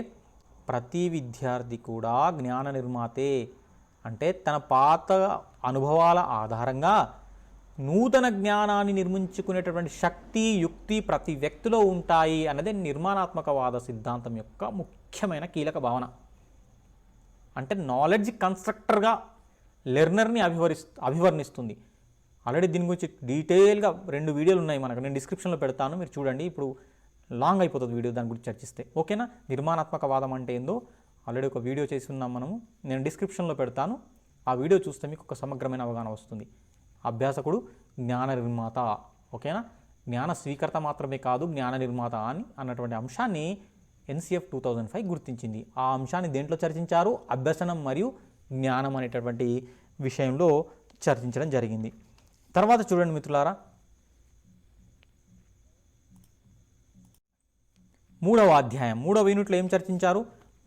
ప్రతి విద్యార్థి కూడా జ్ఞాన నిర్మాతే. అంటే తన పాత అనుభవాల ఆధారంగా నూతన జ్ఞానాన్ని నిర్మించుకునేటటువంటి శక్తి, యుక్తి ప్రతి వ్యక్తిలో ఉంటాయి అన్నదే నిర్మాణాత్మకవాద సిద్ధాంతం యొక్క ముఖ్యమైన కీలక భావన. అంటే నాలెడ్జ్ కన్స్ట్రక్టర్గా లెర్నర్ని అభివర్ణిస్తుంది. ఆల్రెడీ దీని గురించి డీటెయిల్గా 2 వీడియోలు ఉన్నాయి మనకు, నేను డిస్క్రిప్షన్లో పెడతాను, మీరు చూడండి. ఇప్పుడు లాంగ్ అయిపోతుంది వీడియో దాని గురించి చర్చిస్తే, ఓకేనా? నిర్మాణాత్మకవాదం అంటే ఏందో ఆల్రెడీ ఒక వీడియో చేసి ఉన్నాం మనము, నేను డిస్క్రిప్షన్లో పెడతాను. ఆ వీడియో చూస్తే మీకు ఒక సమగ్రమైన అవగాహన వస్తుంది. అభ్యాసకుడు జ్ఞాన నిర్మాత, ఓకేనా? జ్ఞాన స్వీకర్త మాత్రమే కాదు, జ్ఞాన నిర్మాత అన్నటువంటి అంశాన్ని NCF 2005 గుర్తించింది. ఆ అంశాన్ని దేంట్లో చర్చించారు? అభ్యసనం మరియు జ్ఞానం అనేటటువంటి విషయంలో చర్చించడం జరిగింది. తర్వాత చూడండి మిత్రులారా, 3వ అధ్యాయం 3వ యూనిట్లో ఏం చర్చించారు?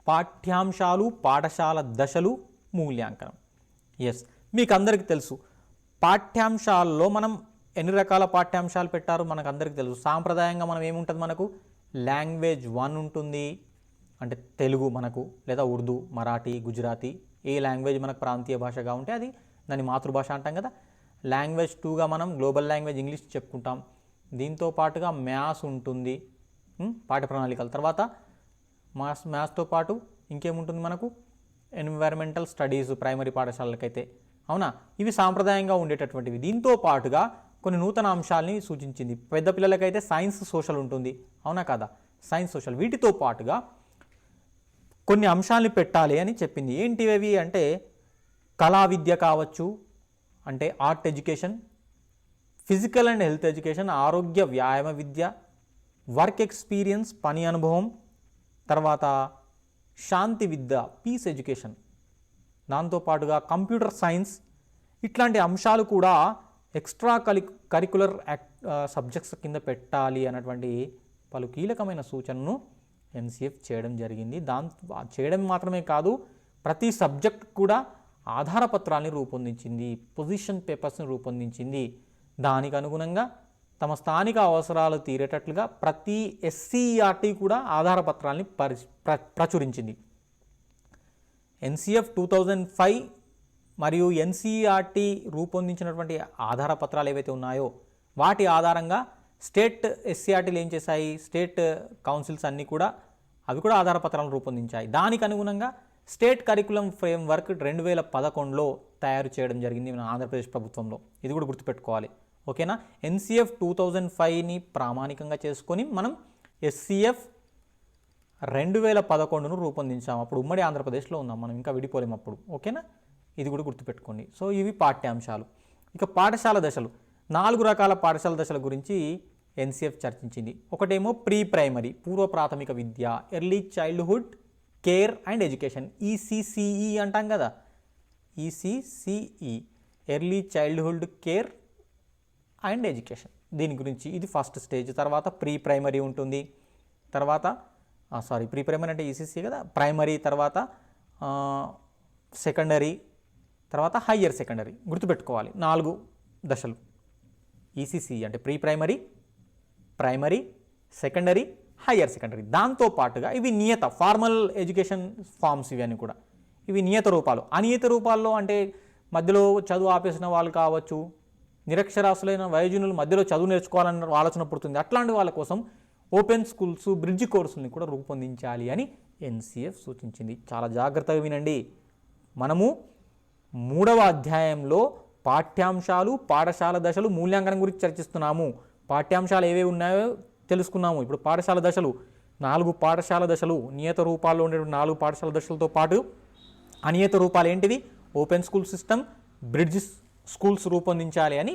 పాఠ్యాంశాలు, పాఠశాల దశలు, మూల్యాంకనం. ఎస్, మీకు అందరికీ తెలుసు పాఠ్యాంశాల్లో మనం ఎన్ని రకాల పాఠ్యాంశాలు పెట్టారు మనకు అందరికీ తెలుసు. సాంప్రదాయంగా మనం ఏముంటుంది, మనకు లాంగ్వేజ్ 1 ఉంటుంది, అంటే తెలుగు మనకు, లేదా ఉర్దూ, మరాఠీ, గుజరాతీ, ఏ లాంగ్వేజ్ మనకు ప్రాంతీయ భాషగా ఉంటే అది దాని మాతృభాష అంటాం కదా. లాంగ్వేజ్ 2గా మనం గ్లోబల్ లాంగ్వేజ్ ఇంగ్లీష్ చెప్పుకుంటాం. దీంతో పాటుగా మ్యాథ్స్ ఉంటుంది పాఠ్య ప్రణాళికల. తర్వాత మ్యాథ్స్తో పాటు ఇంకేముంటుంది మనకు? ఎన్విరాన్మెంటల్ స్టడీస్ ప్రైమరీ పాఠశాలలకైతే, అవునా? ఇవి సాంప్రదాయంగా ఉండేటటువంటివి. దీంతో పాటుగా కొన్ని నూతన అంశాలని సూచించింది. పెద్ద పిల్లలకైతే సైన్స్, సోషల్ ఉంటుంది, అవునా కదా? సైన్స్, సోషల్, వీటితో పాటుగా కొన్ని అంశాలని పెట్టాలి అని చెప్పింది. ఏంటివి అంటే కళా విద్య కావచ్చు, అంటే art education, physical and health education, ఆరోగ్య వ్యాయామ విద్య, వర్క్ ఎక్స్పీరియన్స్, పని అనుభవం, తర్వాత శాంతి విద్య, పీస్ ఎడ్యుకేషన్, దాంతోపాటుగా కంప్యూటర్ సైన్స్, ఇట్లాంటి అంశాలు కూడా ఎక్స్ట్రా కరికులర్ సబ్జెక్ట్స్ కింద పెట్టాలి అన్నటువంటి పలు కీలకమైన సూచనను NCF చేయడం జరిగింది. చేయడం మాత్రమే కాదు, ప్రతి సబ్జెక్ట్ కూడా ఆధారపత్రాన్ని రూపొందించింది, పొజిషన్ పేపర్స్ని రూపొందించింది. దానికి అనుగుణంగా తమ స్థానిక అవసరాలు తీరేటట్లుగా ప్రతి SCERT కూడా ఆధారపత్రాల్ని ప్రచురించింది. NCF 2005 మరియు NCERT రూపొందించినటువంటి ఆధారపత్రాలు ఏవైతే ఉన్నాయో వాటి ఆధారంగా స్టేట్ SCERTలు ఏం చేశాయి, స్టేట్ కౌన్సిల్స్ అన్నీ కూడా అవి కూడా ఆధారపత్రాలను రూపొందించాయి. దానికి అనుగుణంగా స్టేట్ కరికులం ఫ్రేమ్వర్క్ 2011లో తయారు చేయడం జరిగింది మన ఆంధ్రప్రదేశ్ ప్రభుత్వంలో. ఇది కూడా గుర్తుపెట్టుకోవాలి, ఓకేనా? NCF 2005ని ప్రామాణికంగా చేసుకొని మనం SCF 2011ను రూపొందించాము. అప్పుడు ఉమ్మడి ఆంధ్రప్రదేశ్లో ఉన్నాం మనం, ఇంకా విడిపోలేము అప్పుడు, ఓకేనా? ఇది కూడా గుర్తుపెట్టుకోండి. సో ఇవి పాఠ్యాంశాలు. ఇక పాఠశాల దశలు, 4 రకాల పాఠశాల దశల గురించి NCF చర్చించింది. ఒకటేమో ప్రీ ప్రైమరీ, పూర్వ ప్రాథమిక విద్య, early childhood care and education, ECCE అంటాం కదా, ECCE, early childhood care and education. దీని గురించి ఇది ఫస్ట్ స్టేజ్. తర్వాత ప్రీ ప్రైమరీ ఉంటుంది, తర్వాత ప్రీ ప్రైమరీ అంటే ECCE కదా, ప్రైమరీ, తర్వాత సెకండరీ, తర్వాత హయ్యర్ సెకండరీ. గుర్తుపెట్టుకోవాలి 4 దశలు. ECCE అంటే pre primary, primary, secondary, higher secondary. దాంతోపాటుగా ఇవి నియత ఫార్మల్ ఎడ్యుకేషన్ ఫార్మ్స్, ఇవన్నీ కూడా ఇవి నియత రూపాలు. అనియత రూపాల్లో అంటే మధ్యలో చదువు ఆపేసిన వాళ్ళు కావచ్చు, నిరక్షరాస్యులైన వయోజనులు మధ్యలో చదువు నేర్చుకోవాలన్న ఆలోచన పుడుతుంది, అట్లాంటి వాళ్ళ కోసం ఓపెన్ స్కూల్స్, బ్రిడ్జ్ కోర్సుల్ని కూడా రూపొందించాలి అని NCF సూచించింది. చాలా జాగ్రత్తగా వినండి. మనము 3వ అధ్యాయంలో పాఠ్యాంశాలు, పాఠశాల దశలు, మూల్యాంకనం గురించి చర్చిస్తున్నాము. పాఠ్యాంశాలు ఏవేవి ఉన్నాయో తెలుసుకున్నాము. ఇప్పుడు పాఠశాల దశలు 4 పాఠశాల దశలు, నియత రూపాల్లో ఉండే 4 పాఠశాల దశలతో పాటు అనియత రూపాలు ఏంటివి? Open school system, bridge schools రూపొందించాలి అని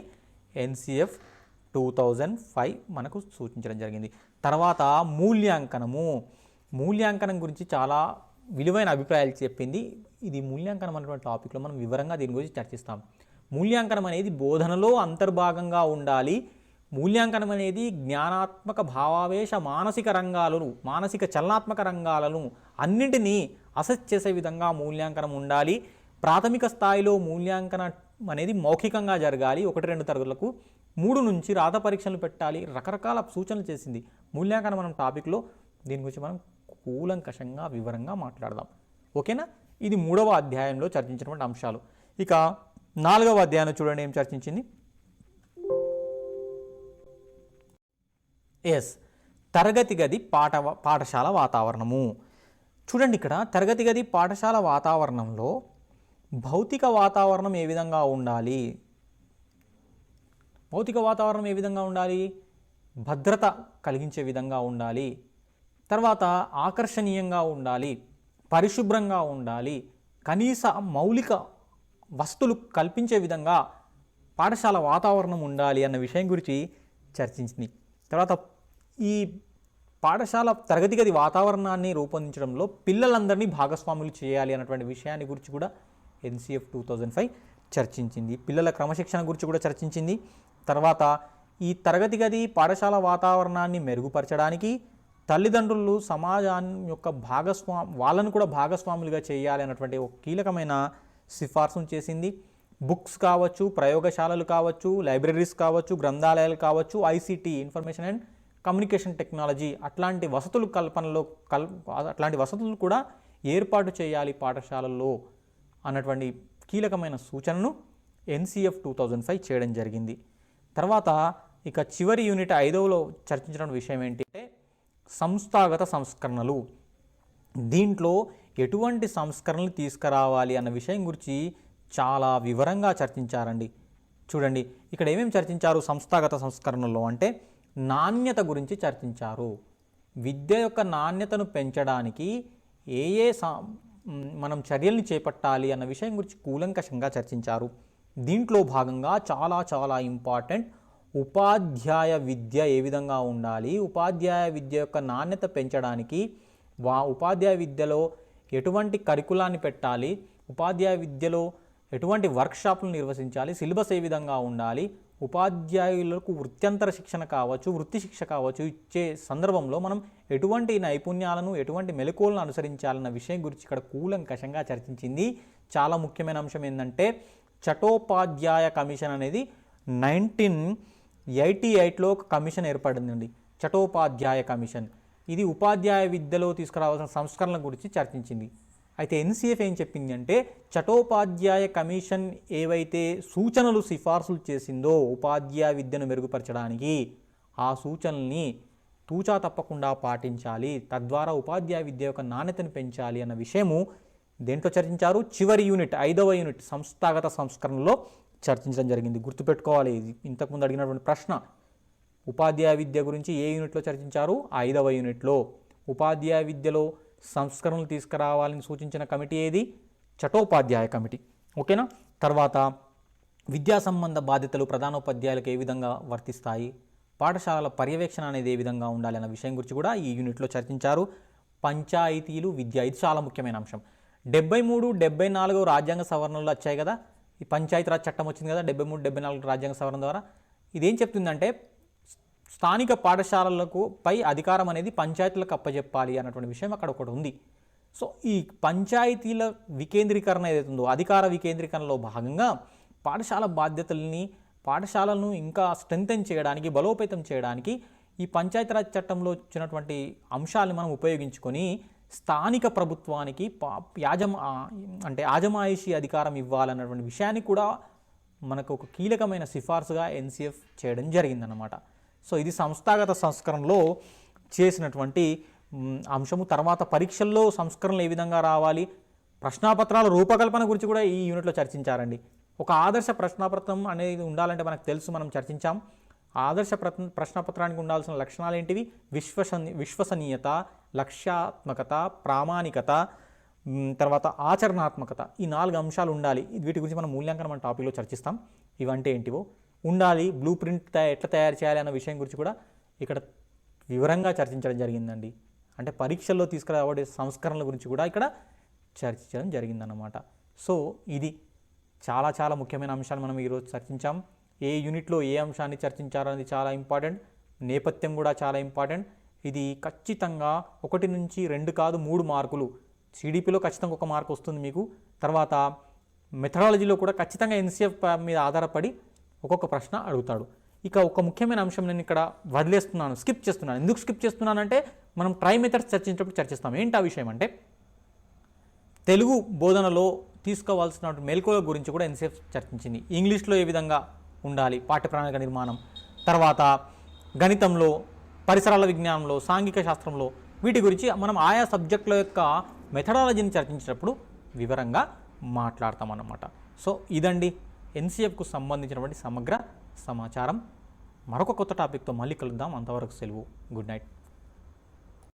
ఎన్సిఎఫ్ 2005 మనకు సూచించడం జరిగింది. తర్వాత మూల్యాంకనం గురించి చాలా విలువైన అభిప్రాయాలు చెప్పింది. ఇది మూల్యాంకనం అనేటువంటి టాపిక్లో మనం వివరంగా దీని గురించి చర్చిస్తాం. మూల్యాంకనం అనేది బోధనలో అంతర్భాగంగా ఉండాలి. మూల్యాంకనం అనేది జ్ఞానాత్మక, భావావేశ, మానసిక చలనాత్మక రంగాలను అన్నింటినీ అసెస్ చేసే విధంగా మూల్యాంకనం ఉండాలి. ప్రాథమిక స్థాయిలో మూల్యాంకనం అనేది మౌఖికంగా జరగాలి. 1-2 తరగతులకు 3 నుంచి రాత పరీక్షలు పెట్టాలి. రకరకాల సూచనలు చేసింది మూల్యాంకనం అనే టాపిక్లో. దీని గురించి మనం కూలంకషంగా వివరంగా మాట్లాడదాం. ఓకేనా? ఇది 3వ అధ్యాయంలో చర్చించినటువంటి అంశాలు. ఇక 4వ అధ్యాయంలో చూడండి ఏం చర్చించింది. తరగతి గది పాఠశాల వాతావరణము. చూడండి, ఇక్కడ తరగతి గది పాఠశాల వాతావరణంలో భౌతిక వాతావరణం ఏ విధంగా ఉండాలి? భౌతిక వాతావరణం ఏ విధంగా ఉండాలి? భద్రత కలిగించే విధంగా ఉండాలి. తర్వాత ఆకర్షణీయంగా ఉండాలి, పరిశుభ్రంగా ఉండాలి, కనీస మౌలిక వస్తువులు కల్పించే విధంగా పాఠశాల వాతావరణం ఉండాలి అన్న విషయం గురించి చర్చించింది. తర్వాత ఈ పాఠశాల తరగతి గది వాతావరణాన్ని రూపొందించడంలో పిల్లలందరినీ భాగస్వాములు చేయాలి అన్నటువంటి విషయాన్ని గురించి కూడా ఎన్సిఎఫ్ 2005 చర్చించింది. పిల్లల క్రమశిక్షణ గురించి కూడా చర్చించింది. తర్వాత ఈ తరగతి గది పాఠశాల వాతావరణాన్ని మెరుగుపరచడానికి తల్లిదండ్రులు సమాజాన్ని యొక్క వాళ్ళను కూడా భాగస్వాములుగా చేయాలి అన్నటువంటి ఒక కీలకమైన సిఫార్సును చేసింది. బుక్స్ కావచ్చు, ప్రయోగశాలలు కావచ్చు, లైబ్రరీస్ కావచ్చు, గ్రంథాలయాలు కావచ్చు, ICT information and communication technology అట్లాంటి వసతులు కూడా ఏర్పాటు చేయాలి పాఠశాలల్లో అన్నటువంటి కీలకమైన సూచనను ఎన్సిఎఫ్ 2005 చేయడం జరిగింది. తర్వాత ఇక చివరి యూనిట్ 5లో చర్చించిన విషయం ఏంటంటే సంస్థాగత సంస్కరణలు. దీంట్లో ఎటువంటి సంస్కరణలు తీసుకురావాలి అన్న విషయం గురించి చాలా వివరంగా చర్చించారండి. చూడండి, ఇక్కడ ఏమేమి చర్చించారు సంస్థాగత సంస్కరణలో అంటే నాణ్యత గురించి చర్చించారు. విద్య యొక్క నాణ్యతను పెంచడానికి ఏ మనం చర్యల్ని చేపట్టాలి అన్న విషయం గురించి కూలంకషంగా చర్చించారు. దీంట్లో భాగంగా చాలా ఇంపార్టెంట్ ఉపాధ్యాయ విద్య ఏ విధంగా ఉండాలి, ఉపాధ్యాయ విద్య యొక్క నాణ్యత పెంచడానికి ఉపాధ్యాయ విద్యలో ఎటువంటి కరికులాన్ని పెట్టాలి, ఉపాధ్యాయ విద్యలో ఎటువంటి వర్క్షాప్లు నిర్వహించాలి, సిలబస్ ఏ విధంగా ఉండాలి, ఉపాధ్యాయులకు వృత్యంతర శిక్షణ కావచ్చు, వృత్తి శిక్ష కావచ్చు ఇచ్చే సందర్భంలో మనం ఎటువంటి నైపుణ్యాలను, ఎటువంటి మెలకువలను అనుసరించాలన్న విషయం గురించి ఇక్కడ కూలంకషంగా చర్చించింది. చాలా ముఖ్యమైన అంశం ఏంటంటే చటోపాధ్యాయ కమిషన్ అనేది 1988లో ఒక కమిషన్ ఏర్పడిందండి, చటోపాధ్యాయ కమిషన్. ఇది ఉపాధ్యాయ విద్యలో తీసుకురావాల్సిన సంస్కరణల గురించి చర్చించింది. అయితే ఎన్సిఎఫ్ ఏం చెప్పింది అంటే చటోపాధ్యాయ కమిషన్ ఏవైతే సూచనలు సిఫార్సులు చేసిందో ఉపాధ్యాయ విద్యను మెరుగుపరచడానికి ఆ సూచనల్ని తూచా తప్పకుండా పాటించాలి, తద్వారా ఉపాధ్యాయ విద్య యొక్క నాణ్యతను పెంచాలి అన్న విషయము దేంట్లో చర్చించారు? చివరి యూనిట్ 5వ యూనిట్ సంస్థాగత సంస్కరణలో చర్చించడం జరిగింది. గుర్తుపెట్టుకోవాలి, ఇది ఇంతకుముందు అడిగినటువంటి ప్రశ్న. ఉపాధ్యాయ విద్య గురించి ఏ యూనిట్లో చర్చించారు? 5వ యూనిట్లో. ఉపాధ్యాయ విద్యలో సంస్కరణలు తీసుకురావాలని సూచించిన కమిటీ ఏది? చటోపాధ్యాయ కమిటీ. ఓకేనా? తర్వాత విద్యా సంబంధ బాధ్యతలు ప్రధానోపాధ్యాయులకు ఏ విధంగా వర్తిస్తాయి, పాఠశాలల పర్యవేక్షణ అనేది ఏ విధంగా ఉండాలి అన్న విషయం గురించి కూడా ఈ యూనిట్లో చర్చించారు. పంచాయతీలు విద్య, ఇది చాలా ముఖ్యమైన అంశం. 73, 74 రాజ్యాంగ సవరణలు వచ్చాయి కదా, ఈ పంచాయతీరాజ్ చట్టం వచ్చింది కదా 73, 74 రాజ్యాంగ సవరణ ద్వారా. ఇదేం చెప్తుందంటే స్థానిక పాఠశాలలకు పై అధికారం అనేది పంచాయతీలకు అప్పచెప్పాలి అన్నటువంటి విషయం అక్కడ ఒకటి ఉంది. సో ఈ పంచాయతీల వికేంద్రీకరణ ఏదైతుందో అధికార వికేంద్రీకరణలో భాగంగా పాఠశాల బాధ్యతల్ని, పాఠశాలను ఇంకా స్ట్రెంథెన్ చేయడానికి, బలోపేతం చేయడానికి ఈ పంచాయతీరాజ్ చట్టంలో వచ్చినటువంటి అంశాలను మనం ఉపయోగించుకొని స్థానిక ప్రభుత్వానికి ఆజమాయిషీ అధికారం ఇవ్వాలన్నటువంటి విషయాన్ని కూడా మనకు ఒక కీలకమైన సిఫార్సుగా ఎన్సిఎఫ్ చేయడం జరిగిందన్నమాట. సో ఇది సంస్థాగత సంస్కరణలో చేసినటువంటి అంశము. తర్వాత పరీక్షల్లో సంస్కరణలు ఏ విధంగా రావాలి, ప్రశ్నాపత్రాల రూపకల్పన గురించి కూడా ఈ యూనిట్లో చర్చించారండి. ఒక ఆదర్శ ప్రశ్నాపత్రం అనేది ఉండాలంటే మనకు తెలుసు, మనం చర్చించాం. ఆదర్శ ప్రశ్నపత్రానికి ఉండాల్సిన లక్షణాలు ఏంటివి? విశ్వసనీయత, లక్ష్యాత్మకత, ప్రామాణికత, తర్వాత ఆచరణాత్మకత. ఈ 4 అంశాలు ఉండాలి. వీటి గురించి మనం మూల్యాంకనం మన టాపిక్లో చర్చిస్తాం. ఇవంటే ఏంటివో ఉండాలి. బ్లూ ప్రింట్ ఎట్లా తయారు చేయాలి అన్న విషయం గురించి కూడా ఇక్కడ వివరంగా చర్చించడం జరిగిందండి. అంటే పరీక్షల్లో తీసుకురాబడే సంస్కరణల గురించి కూడా ఇక్కడ చర్చించడం జరిగిందన్నమాట. సో ఇది చాలా చాలా ముఖ్యమైన అంశాలు మనం ఈరోజు చర్చించాం. ఏ యూనిట్లో ఏ అంశాన్ని చర్చించారనేది చాలా ఇంపార్టెంట్. నేపథ్యం కూడా చాలా ఇంపార్టెంట్. ఇది ఖచ్చితంగా 1 నుంచి 2 కాదు 3 మార్కులు. సిడిపిలో ఖచ్చితంగా 1 మార్కు వస్తుంది మీకు. తర్వాత మెథడాలజీలో కూడా ఖచ్చితంగా ఎన్సీఎఫ్ మీద ఆధారపడి ఒక్కొక్క ప్రశ్న అడుగుతాడు. ఇక ఒక ముఖ్యమైన అంశం నేను ఇక్కడ వదిలేస్తున్నాను, స్కిప్ చేస్తున్నాను. ఎందుకు స్కిప్ చేస్తున్నానంటే మనం ట్రై మెథడ్స్ చర్చించినప్పుడు చర్చిస్తాం. ఏంటి ఆ విషయం అంటే తెలుగు బోధనలో తీసుకోవాల్సిన మెలకువల గురించి కూడా ఎన్సీఎఫ్ చర్చించింది. ఇంగ్లీష్లో ఏ విధంగా ఉండాలి పాఠ్యప్రణాళిక నిర్మాణం, తర్వాత గణితంలో, పరిసరాల విజ్ఞానంలో, సాంఘిక శాస్త్రంలో, వీటి గురించి మనం ఆయా సబ్జెక్టుల యొక్క మెథడాలజీని చర్చించినప్పుడు వివరంగా మాట్లాడతామన్నమాట. సో ఇదండి ఎన్సీఎఫ్కు సంబంధించినటువంటి సమగ్ర సమాచారం. మరొక కొత్త టాపిక్తో మళ్ళీ కలుద్దాం. అంతవరకు సెలవు. Good night.